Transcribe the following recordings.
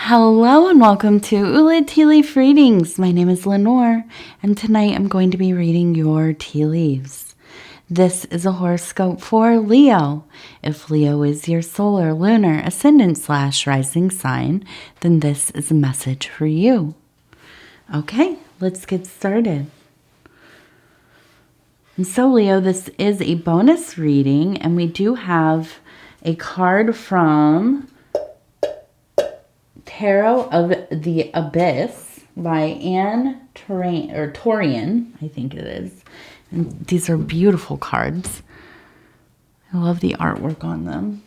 Hello and welcome to Ula Tea Leaf Readings. My name is Lenor, and tonight I'm going to be reading your tea leaves. This is a horoscope for Leo. If Leo is your solar, lunar, ascendant/rising sign, then this is a message for you. Okay, let's get started. And so Leo, this is a bonus reading, and we do have a card from Tarot of the Abyss by Anne Torian, I think it is. And these are beautiful cards. I love the artwork on them.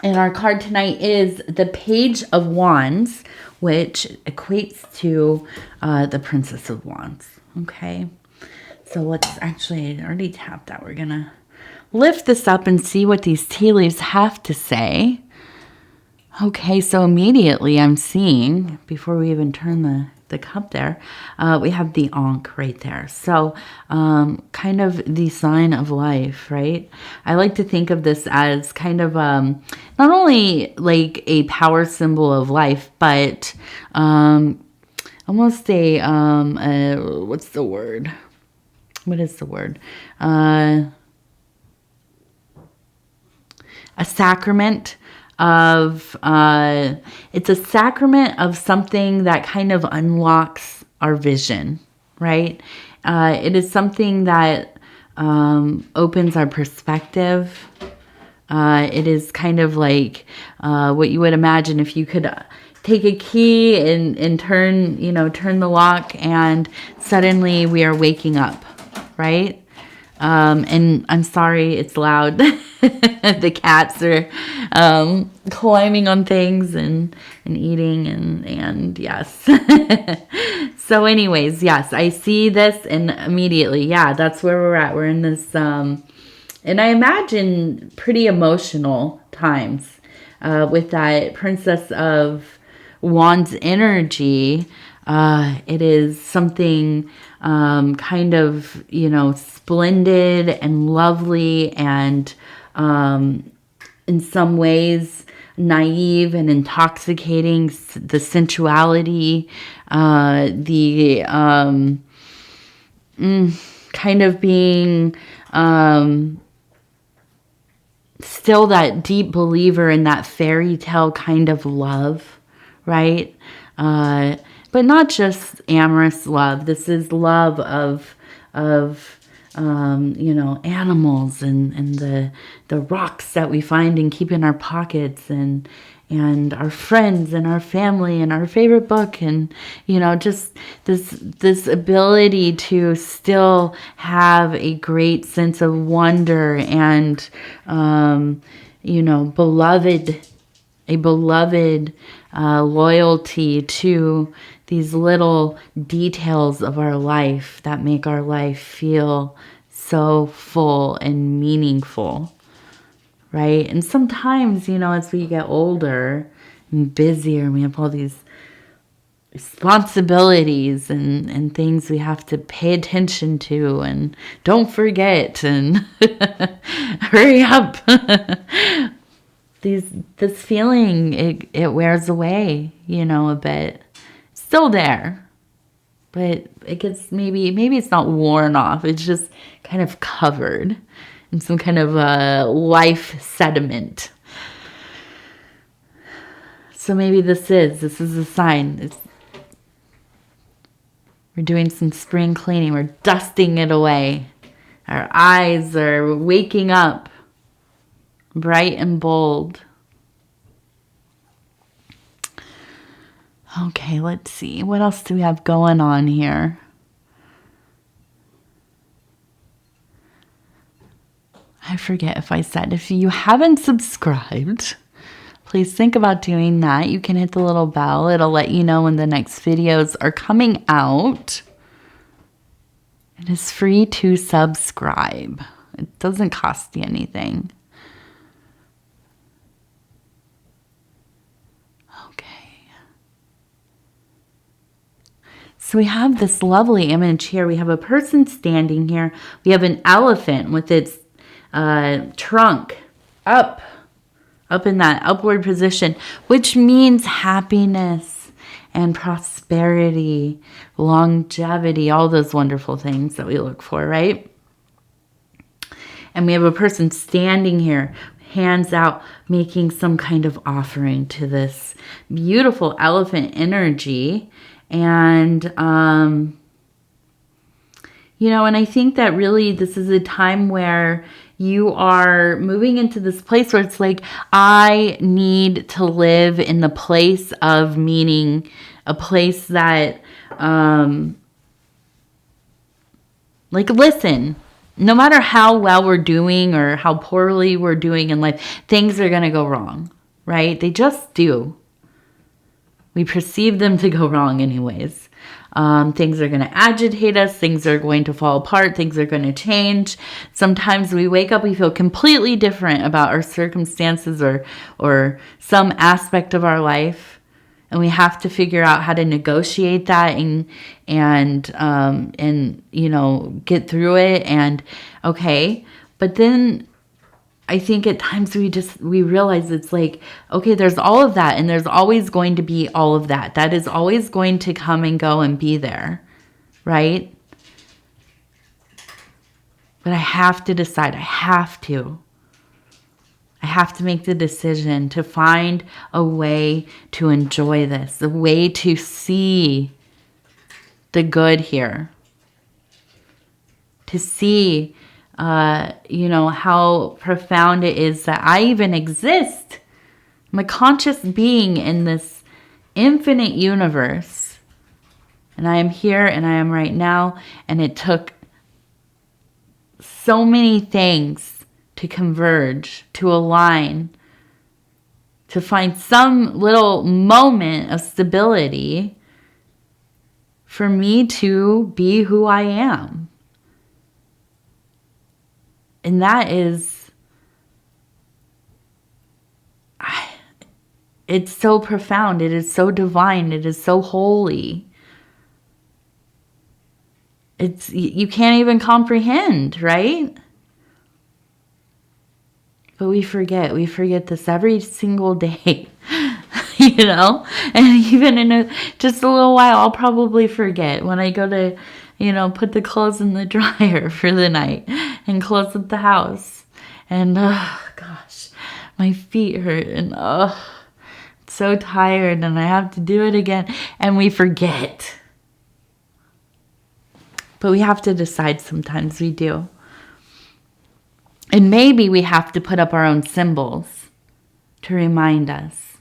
And our card tonight is the Page of Wands, which equates to the Princess of Wands. Okay, so let's actually, I already tapped that. We're going to lift this up and see what these tea leaves have to say. Okay, so immediately I'm seeing, before we even turn the cup there, we have the Ankh right there. So kind of the sign of life, right? I like to think of this as kind of not only like a power symbol of life, but almost a what's the word? What is the word? A sacrament of it's a sacrament of something that kind of unlocks our vision, right? It is something that opens our perspective. It is kind of like what you would imagine if you could take a key and turn the lock, and suddenly we are waking up, right? And I'm sorry, it's loud. The cats are climbing on things and eating and yes. So anyways, yes, I see this and immediately, yeah, that's where we're at. We're in this, and I imagine pretty emotional times with that Princess of Wands energy. It is something kind of, splendid and lovely and in some ways naive and intoxicating, the sensuality, the kind of being still that deep believer in that fairy tale kind of love, right? But not just amorous love. This is love of animals and the rocks that we find and keep in our pockets and our friends and our family and our favorite book, and just this ability to still have a great sense of wonder and beloved loyalty to these little details of our life that make our life feel so full and meaningful, right? And sometimes, as we get older and busier and we have all these responsibilities and things we have to pay attention to and don't forget and hurry up. This feeling, it wears away, a bit. Still there, but it gets maybe it's not worn off. It's just kind of covered in some kind of life sediment. So maybe this is a sign. We're doing some spring cleaning. We're dusting it away. Our eyes are waking up bright and bold. Okay, let's see. What else do we have going on here? I forget if I said, if you haven't subscribed, please think about doing that. You can hit the little bell. It'll let you know when the next videos are coming out. It is free to subscribe. It doesn't cost you anything. So we have this lovely image here. We have a person standing here. We have an elephant with its trunk up up in that upward position, which means happiness and prosperity, longevity, all those wonderful things that we look for, right? And we have a person standing here, hands out, making some kind of offering to this beautiful elephant energy. And, you know, and I think that really this is a time where you are moving into this place where it's like, I need to live in the place of meaning, a place that, like, listen, no matter how well we're doing or how poorly we're doing in life, things are going to go wrong, right? They just do. We perceive them to go wrong anyways. Things are going to agitate us. Things are going to fall apart. Things are going to change. Sometimes we wake up, we feel completely different about our circumstances or some aspect of our life. And we have to figure out how to negotiate that and you know, get through it. And okay, but then I think at times we realize it's like, okay, there's all of that, and there's always going to be all of that. That is always going to come and go and be there, right? But I have to decide. I have to make the decision to find a way to enjoy this, a way to see the good here, to see, you know, how profound it is that I even exist. I'm a conscious being in this infinite universe, and I am here and I am right now, and it took so many things to converge, to align, to find some little moment of stability for me to be who I am. And that is, it's so profound. It is so divine. It is so holy. You can't even comprehend, right? But we forget this every single day, you know? And even in just a little while, I'll probably forget when I go to, you know, put the clothes in the dryer for the night and close up the house. And, oh, gosh, my feet hurt and, oh, I'm so tired and I have to do it again. And we forget. But we have to decide sometimes, we do. And maybe we have to put up our own symbols to remind us.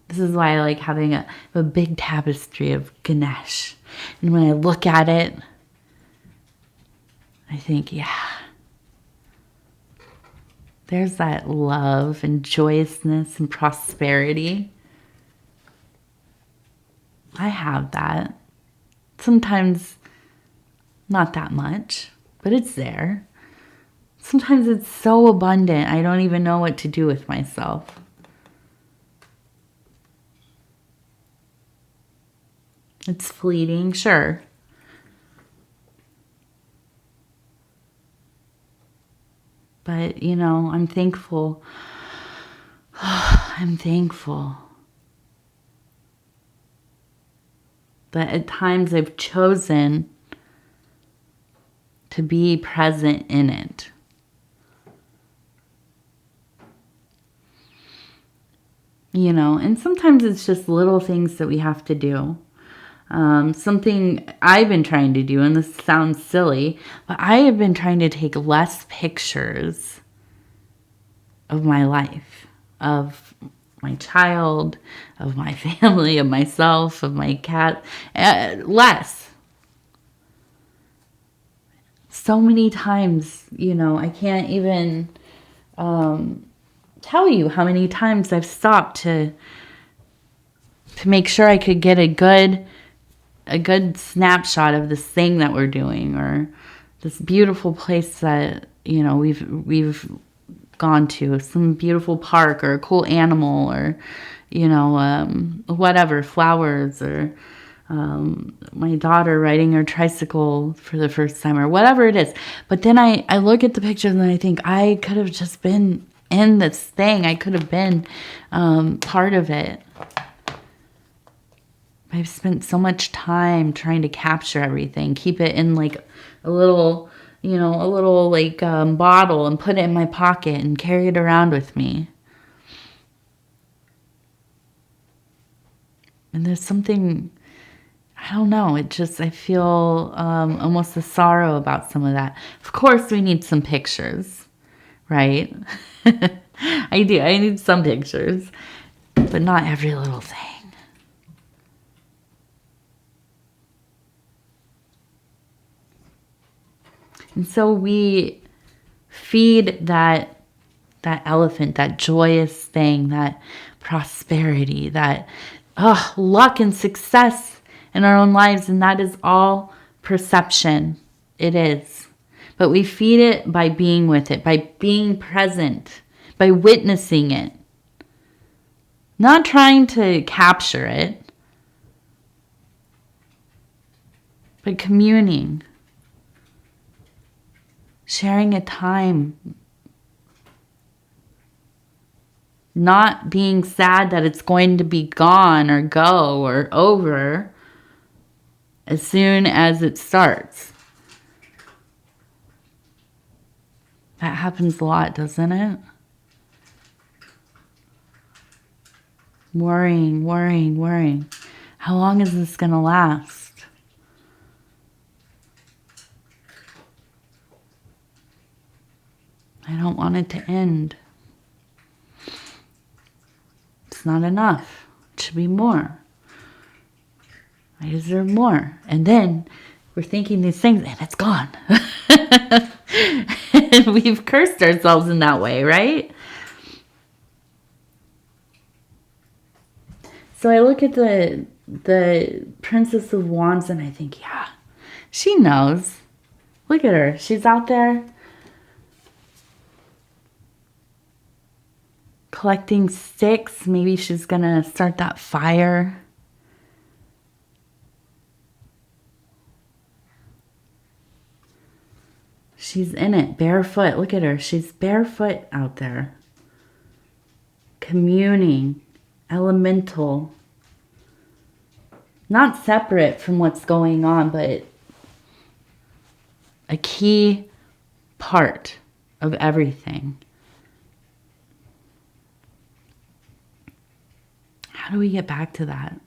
This is why I like having a big tapestry of Ganesh. And when I look at it, I think, yeah, there's that love and joyousness and prosperity. I have that. Sometimes not that much, but it's there. Sometimes it's so abundant, I don't even know what to do with myself. It's fleeting, sure. But, you know, I'm thankful. I'm thankful that at times I've chosen to be present in it. You know, and sometimes it's just little things that we have to do. Something I've been trying to do, and this sounds silly, but I have been trying to take less pictures of my life, of my child, of my family, of myself, of my cat. Less. So many times, you know, I can't even tell you how many times I've stopped to make sure I could get a good snapshot of this thing that we're doing, or this beautiful place that, you know, we've gone to, some beautiful park or a cool animal, or, you know, whatever, flowers, or my daughter riding her tricycle for the first time, or whatever it is. But then I look at the pictures and I think I could have just been in this thing. I could have been part of it. I've spent so much time trying to capture everything, keep it in like a little, like bottle and put it in my pocket and carry it around with me. And there's something, I don't know, I feel almost a sorrow about some of that. Of course, we need some pictures, right? I do. I need some pictures, but not every little thing. And so we feed that elephant, that joyous thing, that prosperity, that luck and success in our own lives. And that is all perception. It is. But we feed it by being with it, by being present, by witnessing it. Not trying to capture it, but communing. Sharing a time. Not being sad that it's going to be gone or go or over as soon as it starts. That happens a lot, doesn't it? Worrying. How long is this going to last? I don't want it to end. It's not enough. It should be more. I deserve more. And then we're thinking these things and it's gone. And we've cursed ourselves in that way, right? So I look at the Princess of Wands and I think, yeah, she knows. Look at her. She's out there collecting sticks. Maybe she's going to start that fire. She's in it, barefoot. Look at her. She's barefoot out there. Communing. Elemental. Not separate from what's going on, but a key part of everything. How do we get back to that?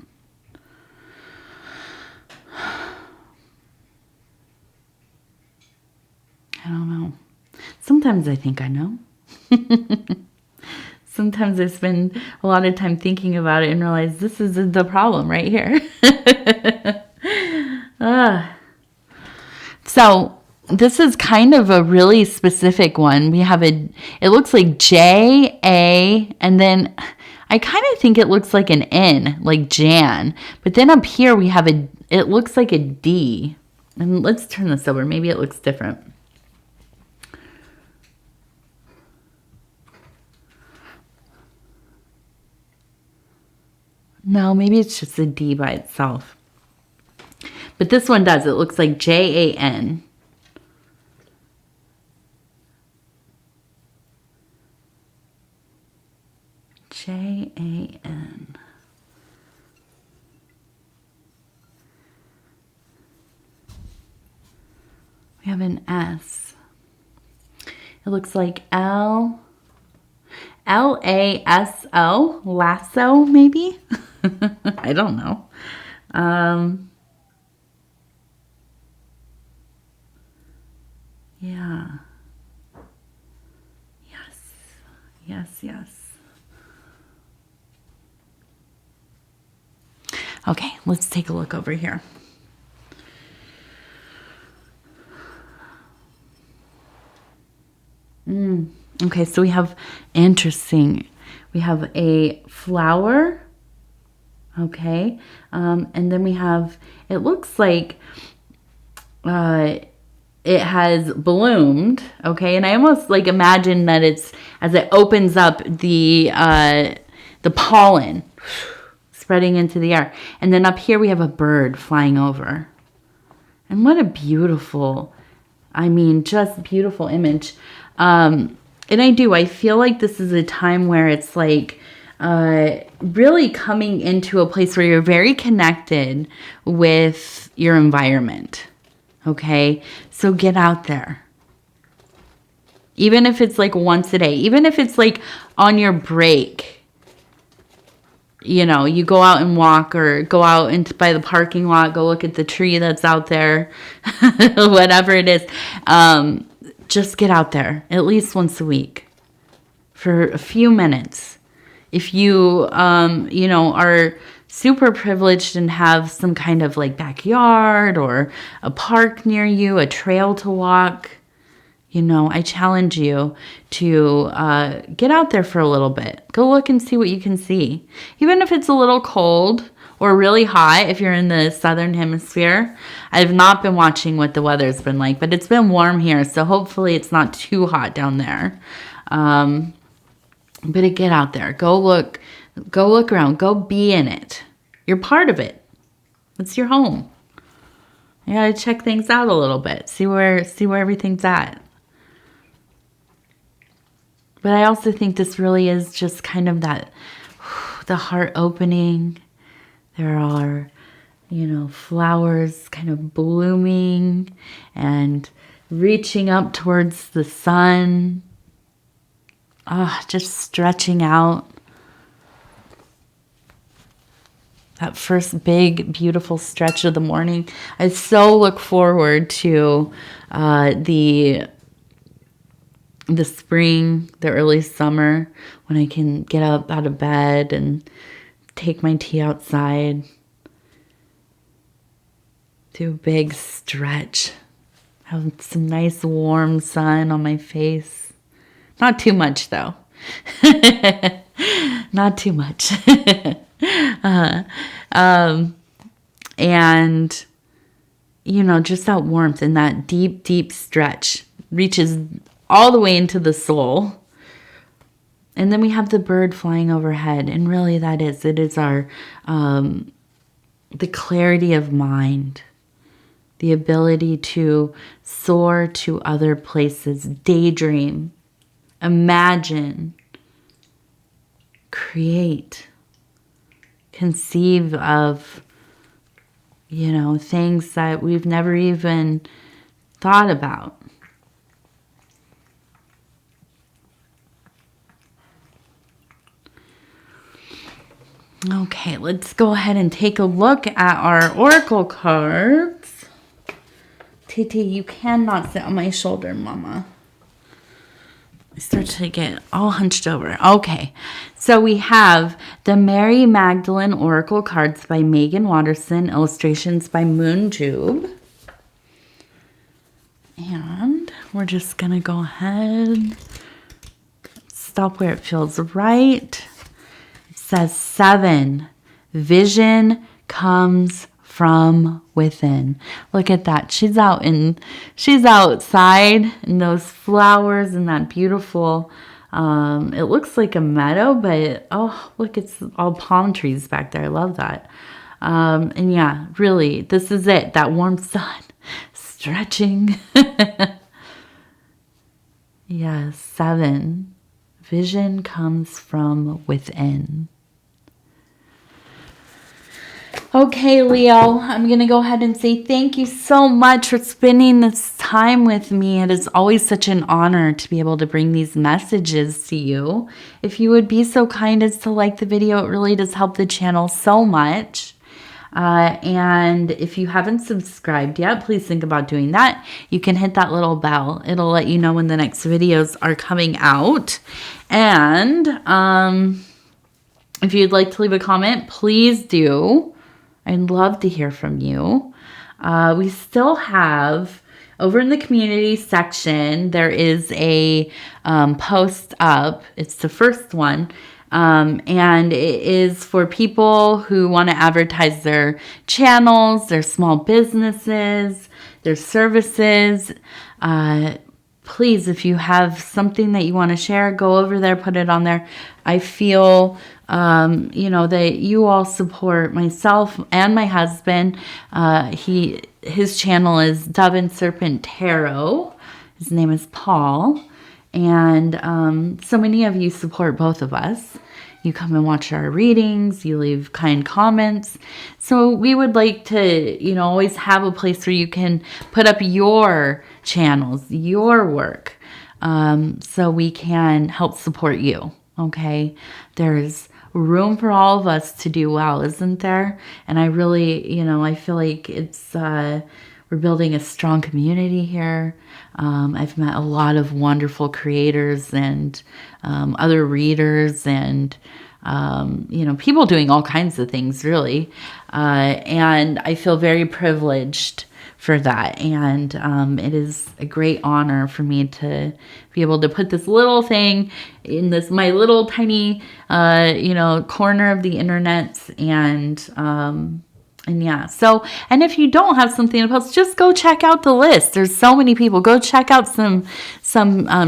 I don't know. Sometimes I think I know. Sometimes I spend a lot of time thinking about it and realize this is the problem right here. So this is kind of a really specific one. We have it looks like J, A, and then I kind of think it looks like an N, like Jan. But then up here we have it looks like a D. And let's turn this over. Maybe it looks different. No, maybe it's just a D by itself. But this one does. It looks like Jan. Jan. We have an S. It looks like Lasso, lasso, maybe? I don't know. Yeah. Yes. Okay, let's take a look over here. Okay, so we have, interesting. We have a flower. Okay. And then we have, it looks like it has bloomed. Okay. And I almost like imagine that it's, as it opens up the pollen spreading into the air. And then up here we have a bird flying over. And what a beautiful, just beautiful image. And I feel like this is a time where it's like really coming into a place where you're very connected with your environment. Okay? So get out there. Even if it's like once a day, even if it's like on your break, you know, you go out and walk or go out into by the parking lot, go look at the tree that's out there, whatever it is. Just get out there at least once a week for a few minutes. If you, you know, are super privileged and have some kind of like backyard or a park near you, a trail to walk, you know, I challenge you to get out there for a little bit. Go look and see what you can see. Even if it's a little cold or really hot if you're in the southern hemisphere. I've not been watching what the weather's been like, but it's been warm here, so hopefully it's not too hot down there. But get out there. Go look around. Go be in it. You're part of it. It's your home. You gotta check things out a little bit. See where everything's at. But I also think this really is just kind of that, the heart opening. There are, you know, flowers kind of blooming and reaching up towards the sun. Just stretching out. That first big, beautiful stretch of the morning. I so look forward to the spring, the early summer, when I can get up out of bed and take my tea outside. Do a big stretch. Have some nice warm sun on my face. Not too much, though. Not too much. And, you know, just that warmth and that deep, deep stretch reaches all the way into the soul. And then we have the bird flying overhead. And really it is our, the clarity of mind, the ability to soar to other places, daydream, imagine, create, conceive of, you know, things that we've never even thought about. Okay, let's go ahead and take a look at our oracle cards. Titi, you cannot sit on my shoulder, Mama. I start to get all hunched over. Okay, so we have the Mary Magdalene Oracle cards by Megan Watterson, illustrations by Moon Jube. And we're just going to go ahead, stop where it feels right. Says 7, vision comes from within. Look at that. She's outside in those flowers and that beautiful, it looks like a meadow, but oh, look, it's all palm trees back there. I love that. And yeah, really, this is it. That warm sun stretching. Yes, 7, vision comes from within. Okay, Leo, I'm going to go ahead and say thank you so much for spending this time with me. It is always such an honor to be able to bring these messages to you. If you would be so kind as to like the video, it really does help the channel so much. And if you haven't subscribed yet, please think about doing that. You can hit that little bell. It'll let you know when the next videos are coming out. And if you'd like to leave a comment, please do. I'd love to hear from you. We still have, over in the community section, there is a post up. It's the first one. And it is for people who want to advertise their channels, their small businesses, their services. Please, if you have something that you want to share, go over there, put it on there. I feel, you know, that you all support myself and my husband. His channel is Dove and Serpent Tarot. His name is Paul. And so many of you support both of us. You come and watch our readings, you leave kind comments. So we would like to, always have a place where you can put up your channels, your work, so we can help support you, okay? There's room for all of us to do well, isn't there? And I really, I feel like it's, we're building a strong community here. I've met a lot of wonderful creators and other readers and, people doing all kinds of things, really. And I feel very privileged for that. And it is a great honor for me to be able to put this little thing in my little tiny, corner of the internet. And yeah, so, and if you don't have something to post, just go check out the list. There's so many people. Go check out some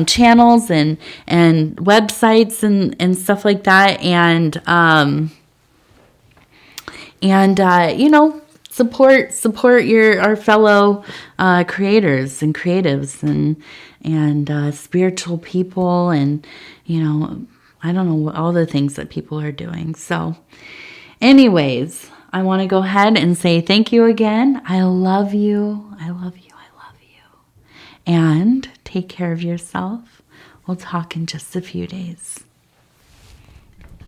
channels and websites and stuff like that. And support our fellow creators and creatives and spiritual people. And, I don't know, all the things that people are doing. So anyways, I want to go ahead and say thank you again. I love you. I love you. I love you. And take care of yourself. We'll talk in just a few days.